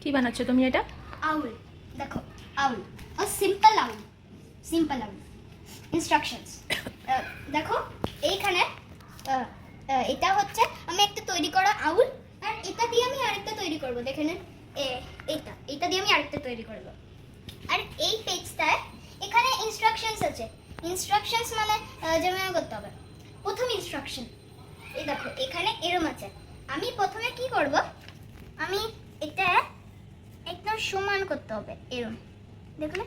কি বানাচ্ছো তুমি এটা? আউল। দেখো আউল, ও সিম্পল আউল, সিম্পল আউল। ইনস্ট্রাকশনস দেখো এইখানে এটা হচ্ছে আমি একটা তৈরি করা আউল, আর এটা দিয়ে আমি আরেকটা তৈরি করব। দেখেন এটা দিয়ে আমি আরেকটা তৈরি করব। আর এই পেজটায় এখানে ইনস্ট্রাকশনস আছে। ইনস্ট্রাকশনস মানে যেমন করতে হবে। প্রথম ইনস্ট্রাকশন এই দেখো এখানে এরম আছে। আমি প্রথমে কি করব, আমি এটা একদম সমান করতে হবে এরম, দেখলে?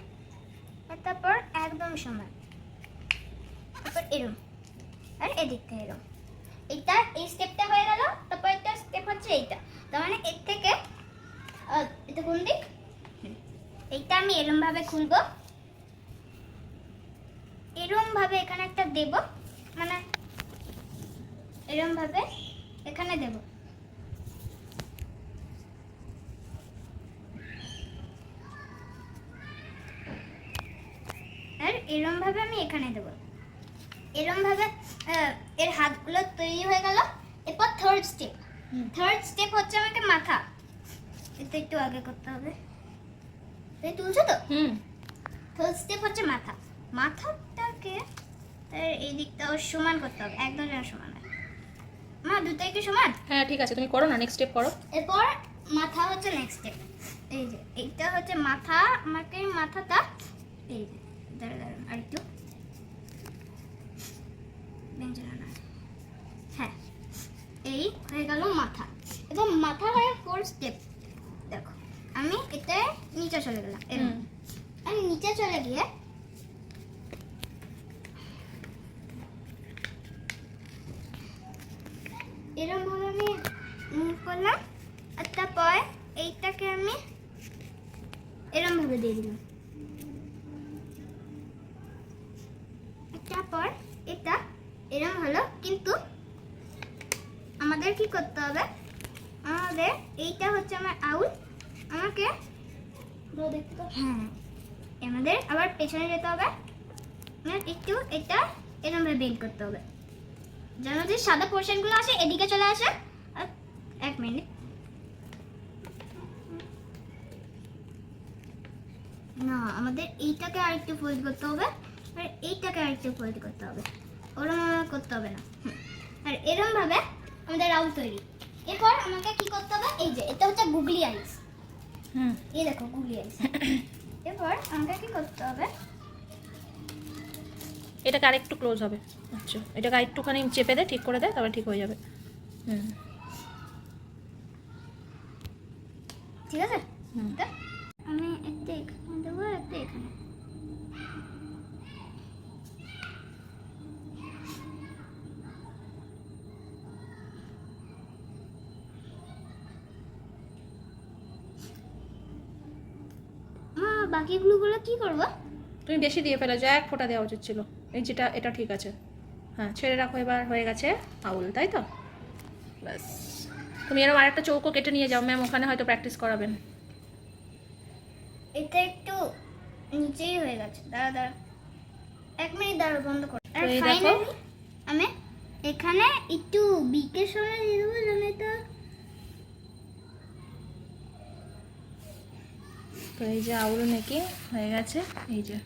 তারপর একদম সমান, তারপর এরম, আর এদিক থেকে এরম। এটা এই স্টেপটা হয়ে গেল। তারপর একটা স্টেপ হচ্ছে এইটা। তার মানে এর থেকে এটা কোন দিক, এইটা আমি এরম ভাবে খুলবো, এরম ভাবে এখানে একটা দেব, মানে এরম ভাবে এখানে দেব। আর এরম ভাবে আমি এখানে দেব। এরম ভাবে এর হাতগুলো তৈরি হয়ে গেল। এরপর থার্ড স্টেপ হচ্ছে আমাকে মাথা। এটা একটু আগে করতে হবে। এই তুলছো তো? থার্ড স্টেপ হচ্ছে মাথা। মাথাটাকে এই দিকটাও সমান করতে হবে, একদম যেন সমান হয়। মা দুটোই কি সমান? হ্যাঁ ঠিক আছে, তুমি করো না, নেক্সট স্টেপ করো। এরপর মাথা হচ্ছে নেক্সট স্টেপ। এই যে এইটা হচ্ছে মাথা। আমাকে মাথাটা এই যে দাঁড়ান আর একটু হ্যাঁ, এই হয়ে গেল মাথা। এবং মাথা হয়ে ফোর্থ স্টেপ। দেখো আমি এটা নিচে চলে গেলাম, এরকম। আমি নিচে চলে গিয়ে এরকম ভাবে আমি মুভ করলাম। আর তারপর এইটাকে আমি এরকম ভাবে দিয়ে দিলাম। তারপর এটা এরকম হলো। কিন্তু আমাদের কি করতে হবে, আমাদের এইটা হচ্ছে আমার আউল। আমাকে দেখতে তো হ্যাঁ, আমাদের আবার পেছনে যেতে হবে। একটু এটা এরকম ভাবে বেন্ড করতে হবে যেন যে সাদা পোর্শনগুলো আসে এদিকে চলে আসে। আর এক মিনিট, না আমাদের এইটাকে আরেকটু ফোল্ড করতে হবে, আর এইটাকে আরেকটু ফোল্ড করতে হবে। ওরকম করতে হবে না। আর এরকম ভাবে আমাদের আউল তৈরি। এরপর আমাকে কি করতে হবে, এই যে এটা হচ্ছে গুগলি আইস। এই দেখো গুগলি আইস। এরপর আমাকে কি করতে হবে, এটাকে আরেকটু ক্লোজ হবে। আচ্ছা, এটাকে আরেকটুখানি চেপে দে, ঠিক করে দে, তারপরে ঠিক হয়ে যাবে। ঠিক আছে? আমি একটা এখানে দেবো, একটা এখানে। বাকিগুলো কি করবো? তুমি বেশি দিয়ে ফেলো, যা এক ফোঁটা দেওয়া উচিত ছিল। এই যেটা, এটা ঠিক আছে। হ্যাঁ ছেড়ে রাখো। এবার হয়ে গেছে আউল, তাই তো? ব্যাস, তুমি এরকম আরেকটা চৌকো কেটে নিয়ে যাও, ম্যাম ওখানে হয়তো প্র্যাকটিস করাবেন। এটা একটু নিচেই হয়ে গেছে। দাঁড়া এক মিনিট, দাঁড়া বন্ধ কর। আর এই দেখো, ফাইনালি আমি এখানে একটু বিকে সরে দিয়ে দেবো যেন এটা। তো এই যে আউল মেকিং হয়ে গেছে। এই যে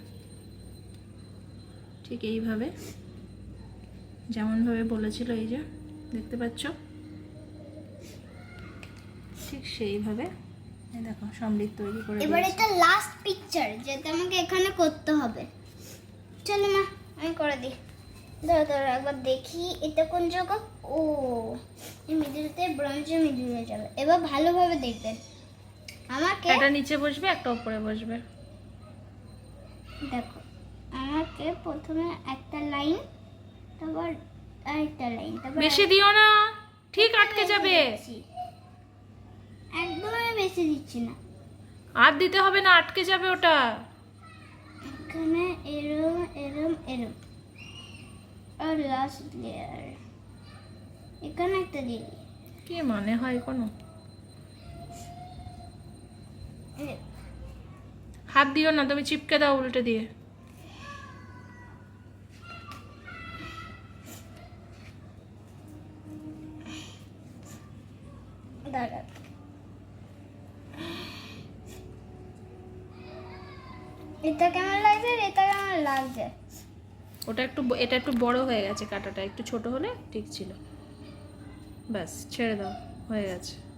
ঠিক এইভাবে, যেমনভাবে বলেছিল, এই যে দেখতে পাচ্ছ, ঠিক সেইভাবে এই দেখো সমৃদ্ধ তৈরি করে এবার দিয়েছি। এটা লাস্ট পিকচার যেটা আমাকে এখানে করতে হবে। চলো মা আমি করে দিই। দাঁড়া একবার দেখি এটা কোন জায়গা। ও এই মিডিলতে ব্রঞ্জের মিডিলে যাবে। এবার ভালোভাবে দেখবেন। আমাকে একটা নিচে বসবে, একটা উপরে বসবে। দেখো আমাকে প্রথমে একটা লাইন, তারপর আরেকটা লাইন, তারপর বেশি দিও না, ঠিক আটকে যাবে। একদম আমি বেশি দিচ্ছি না। আর দিতে হবে না, আটকে যাবে ওটা। এখানে এরম এরম এরম, আর লাস্ট লেয়ার এখানে একটা দিয়ে দিই। কি মানে হয় কোনো? হাত দিও না, তুমি চিপকে দাও উল্টে দিয়ে। দাঁড়া এটা কেমন লাগছে আর এটা কেমন লাগছে? ওটা একটু এটা একটু বড় হয়ে গেছে, কাঁটাটা একটু ছোট হলে ঠিক ছিল। ব্যাস ছেড়ে দাও, হয়ে গেছে।